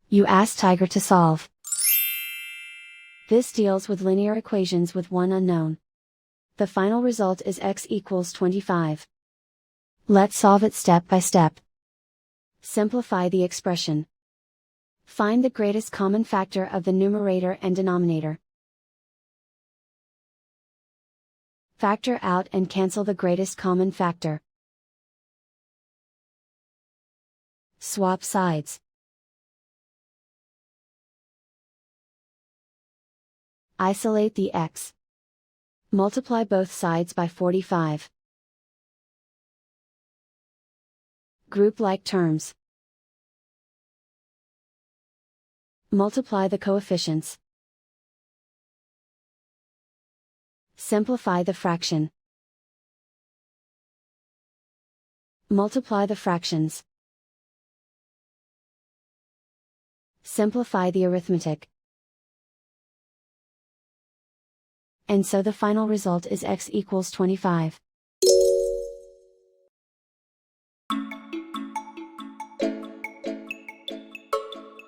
You ask Tiger to solve. This deals with linear equations with one unknown. The final result is x equals 25. Let's solve it step by step. Simplify the expression. Find the greatest common factor of the numerator and denominator. Factor out and cancel the greatest common factor. Swap sides. Isolate the x. Multiply both sides by 45. Group like terms. Multiply the coefficients. Simplify the fraction. Multiply the fractions. Simplify the arithmetic. And so the final result is x equals 25.